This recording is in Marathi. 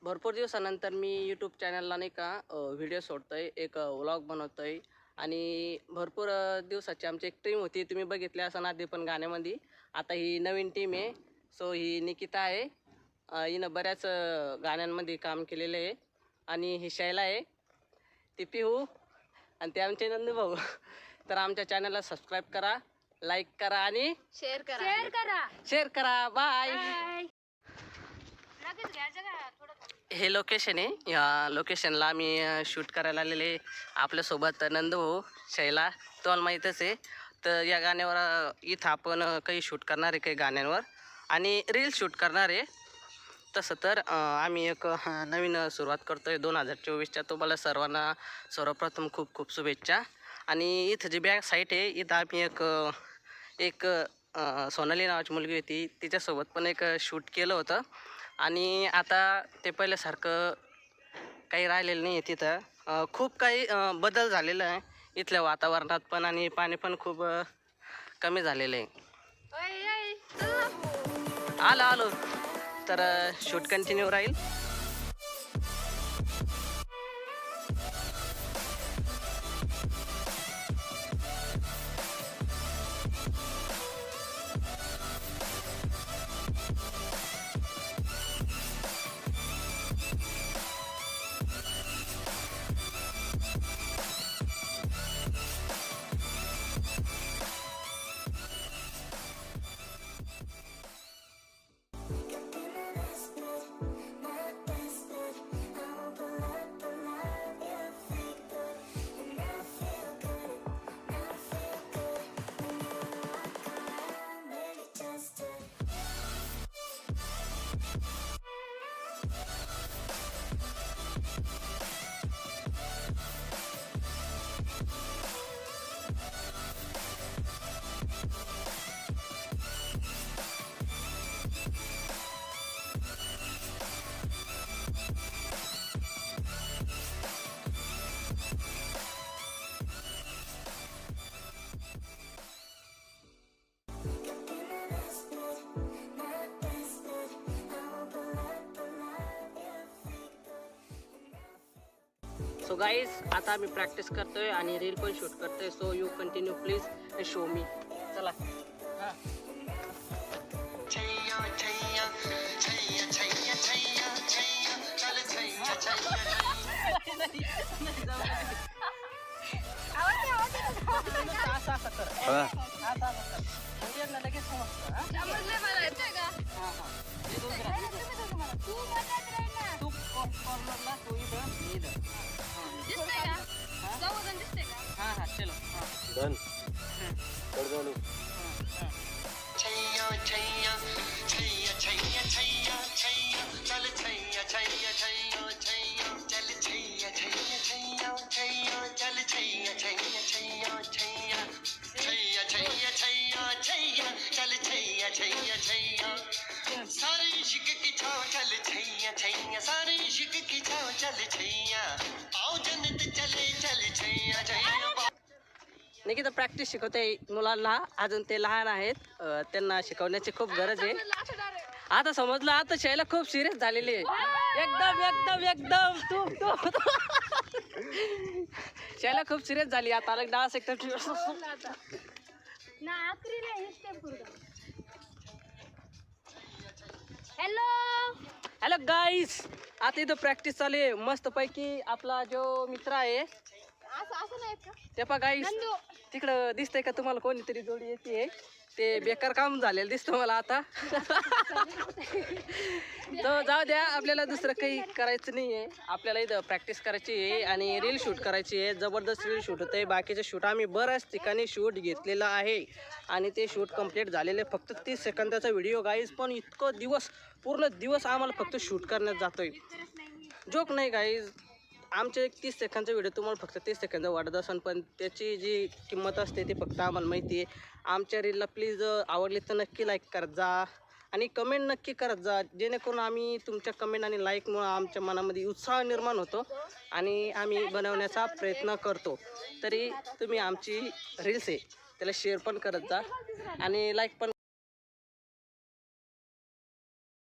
भरपूर दिवसानंतर मी यूट्यूब चॅनलला नाही का व्हिडिओ सोडतोय, एक व्लॉग बनवतोय आणि भरपूर दिवसाची आमची एक टीम होती. तुम्ही बघितले असं आधी पण गाण्यामध्ये. आता ही नवीन टीम आहे. सो ही निकिता आहे. हिनं बऱ्याच गाण्यांमध्ये काम केलेलं आहे. आणि ही शैला आहे, ती पिहू आणि ते आमचे नंदू भाऊ. तर आमच्या चॅनलला सबस्क्राईब करा, लाईक करा आणि शेअर करा. बाय. हे लोकेशन आहे. या लोकेशनला आम्ही शूट करायला आलेले. आपल्यासोबत नंदू भाऊ, शैला, तुम्हाला माहीतच आहे. तर या गाण्यावर इथं आपण काही शूट करणार आहे, काही गाण्यांवर आणि रील शूट करणार आहे. तसं तर आम्ही एक नवीन सुरुवात करतो आहे 2024च्या. तुम्हाला सर्वांना सर्वप्रथम खूप खूप शुभेच्छा. आणि इथं जी बॅक साईट आहे, इथं आम्ही एक सोनाली नावाची मुलगी होती, तिच्यासोबत पण एक शूट केलं होतं. आणि आता ते पहिल्यासारखं काही राहिलेलं नाही आहे. तिथं खूप काही बदल झालेला आहे इथल्या वातावरणात पण, आणि पाणी पण खूप कमी झालेलं आहे. आलो तर शूट कंटिन्यू राहील. सो गाईज, आता आम्ही प्रॅक्टिस करतोय आणि रील पण शूट करतोय. So you continue please and show मी. चला. हां. लगेच तू कॉर्नरला, तू इथं, मी इथं. हां हां, चलो. डन. चल. सारे इश्क की छाव चल छैया छैया, सारे इश्क की छाव चल छैया, आओ जन्नत चले चल छैया छैया. निकिता प्रॅक्टिस शिकवते मुलांना. अजून ते लहान आहेत, त्यांना शिकवण्याची खूप गरज आहे. आता समजलं. आता शैला खूप सिरियस झालेली आहे. एकदम तू शैला खूप सिरियस झाली. आता अलग डान्स हॅलो गाईस, आता इथं प्रॅक्टिस चालू आहे मस्त पैकी. आपला जो मित्र आहे ते पा गाईस, तिकडं दिसतंय का तुम्हाला कोणीतरी जोडी येते? ते बेकार काम झालेलं दिसतं मला आता. तर जाऊ द्या, आपल्याला दुसरं काही करायचं नाही आहे. आपल्याला इथं प्रॅक्टिस करायची आहे आणि रील शूट करायची आहे. जबरदस्त रील शूट होतं आहे. बाकीचे शूट आम्ही बऱ्याच ठिकाणी शूट घेतलेलं आहे आणि ते शूट कंप्लीट झालेले. फक्त 30 सेकंदाचा व्हिडिओ गाईज, पण इतकं पूर्ण दिवस आम्हाला फक्त शूट करण्यात जातोय. जोक नाही गाईज. आमचे 30 सेकंदचा व्हिडिओ तुम्हाला फक्त 30 सेकंद वाटत असेल, पण त्याची जी किंमत असते ती फक्त आम्हाला माहिती आहे. आमच्या रीलला प्लीज आवडली तर नक्की लाईक करत जा आणि कमेंट नक्की करत जा, जेणेकरून आम्ही तुमच्या कमेंट आणि लाईकमुळं आमच्या मनामध्ये उत्साह निर्माण होतो आणि आम्ही बनवण्याचा प्रयत्न करतो. तरी तुम्ही आमची रील्स आहे त्याला शेअर पण करत जा आणि लाईक पण